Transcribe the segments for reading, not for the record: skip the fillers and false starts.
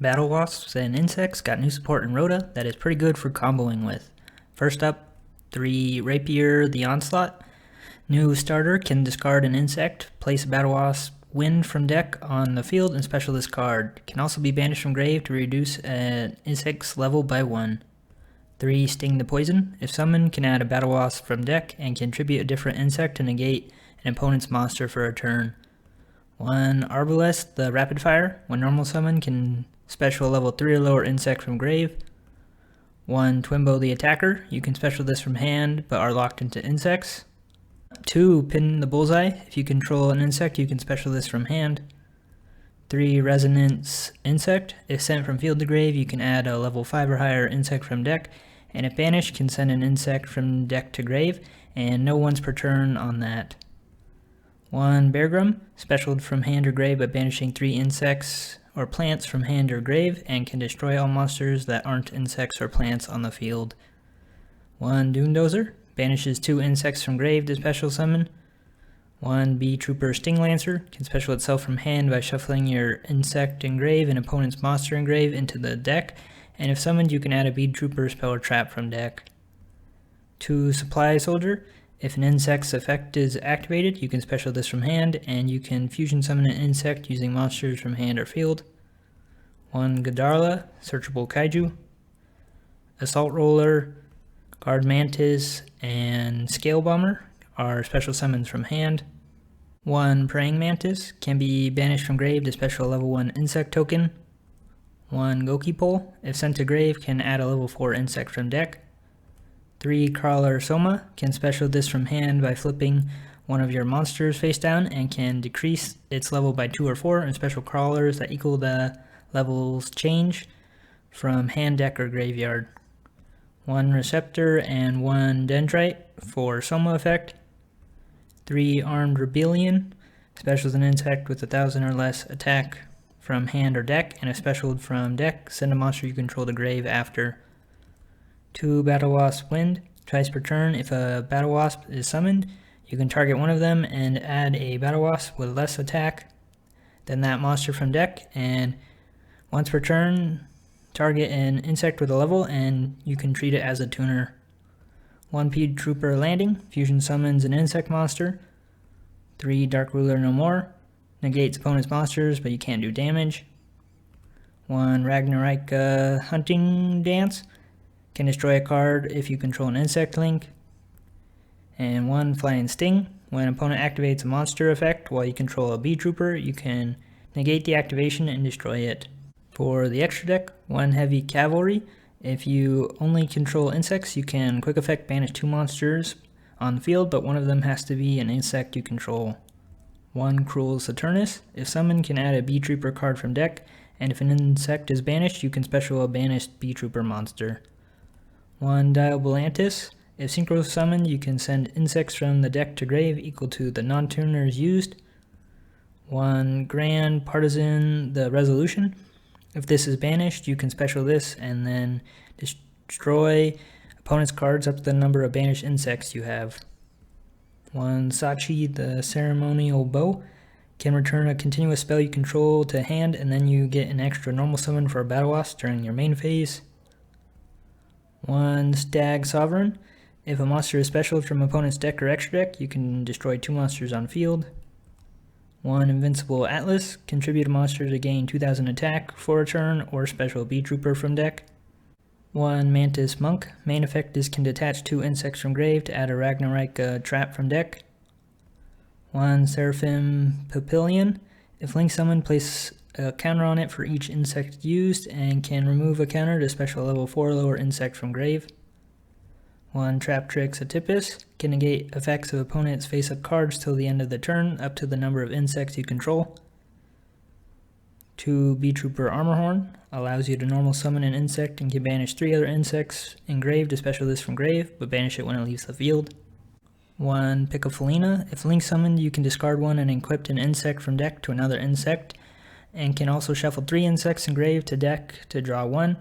Battle Wasps and Insects got new support in Rota that is pretty good for comboing with. First up, 3 Rapier the Onslaught. New starter can discard an insect, place a Battle Wasp Wind from deck on the field, and special this card. Can also be banished from grave to reduce an insect's level by 1. 3 Sting the Poison. If summoned, can add a Battle Wasp from deck and contribute a different insect to negate an opponent's monster for a turn. 1 Arbalest the Rapid Fire. When normal summon, can special a level 3 or lower insect from grave. 1 Twimbo the Attacker. You can special this from hand, but are locked into insects. 2 Pin the Bullseye. If you control an insect, you can special this from hand. 3 Resonance Insect. If sent from field to grave, you can add a level 5 or higher insect from deck, and if banished, can send an insect from deck to grave, and no once per turn on that. 1 Beargrum. Specialed from hand or grave by banishing 3 insects or plants from hand or grave, and can destroy all monsters that aren't insects or plants on the field. 1 Doomdozer. Banishes 2 insects from grave to special summon. 1 Bee Trooper Sting Lancer. Can special itself from hand by shuffling your insect in grave and opponent's monster in grave into the deck, and if summoned, you can add a Bee Trooper spell or trap from deck. 2 Supply Soldier. If an insect's effect is activated, you can special this from hand, and you can fusion summon an insect using monsters from hand or field. 1 Godarla, Searchable Kaiju. Assault Roller, Guard Mantis, and Scale Bomber are special summons from hand. 1 Praying Mantis can be banished from grave to special level 1 insect token. 1 Gokipole, if sent to grave, can add a level 4 insect from deck. 3 Crawler Soma can special this from hand by flipping one of your monsters face down, and can decrease its level by 2 or 4 and special crawlers that equal the levels change from hand, deck, or graveyard. 1 Receptor and 1 Dendrite for Soma effect. 3 Armed Rebellion, specials an insect with 1,000 or less attack from hand or deck, and if specialed from deck, send a monster you control to grave after. 2 Battle Wasp Wind. Twice per turn, if a Battle Wasp is summoned, you can target one of them and add a Battle Wasp with less attack than that monster from deck, and once per turn, target an insect with a level, and you can treat it as a tuner. 1 Bee Trooper Landing. Fusion summons an insect monster. 3 Dark Ruler No More. Negates opponent's monsters, but you can't do damage. 1 Ragnarok Hunting Dance. Can destroy a card if you control an insect link. And 1 Flying Sting. When an opponent activates a monster effect while you control a Bee Trooper, you can negate the activation and destroy it. For the extra deck, 1 Heavy Cavalry. If you only control insects, you can quick effect banish 2 monsters on the field, but one of them has to be an insect you control. 1 Cruel Saturnus. If summoned, can add a Bee Trooper card from deck, and if an insect is banished, you can special a banished Bee Trooper monster. 1 Diabolantis. If synchro summoned, you can send insects from the deck to grave equal to the non-tuners used. 1 Grand Partisan the Resolution. If this is banished, you can special this and then destroy opponent's cards up to the number of banished insects you have. 1 Sachi the Ceremonial Bow. Can return a continuous spell you control to hand, and then you get an extra normal summon for a Battle Wasp during your main phase. 1 Stag Sovereign. If a monster is special from opponent's deck or extra deck, you can destroy 2 monsters on field. 1 Invincible Atlas. Contribute a monster to gain 2,000 attack for a turn, or special Bee Trooper from deck. 1 Mantis Monk. Main effect is can detach 2 insects from grave to add a Ragnarok trap from deck. 1 Seraphim Papillion. If link summoned, place a counter on it for each insect used, and can remove a counter to special level 4 lower insect from grave. 1 Traptrix Atypus. Can negate effects of opponent's face-up cards till the end of the turn, up to the number of insects you control. 2 Bee Trooper Armorhorn. Allows you to normal summon an insect and can banish 3 other insects in grave to special this from grave, but banish it when it leaves the field. 1 Piccofelina. If link summoned, you can discard one and equip an insect from deck to another insect, and can also shuffle 3 insects in grave to deck to draw 1.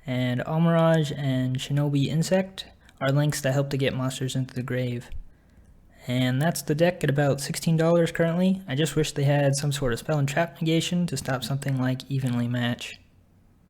And Almirage and Shinobi Insect are links that help to get monsters into the grave. And that's the deck at about $16 currently. I just wish they had some sort of spell and trap negation to stop something like Evenly Match.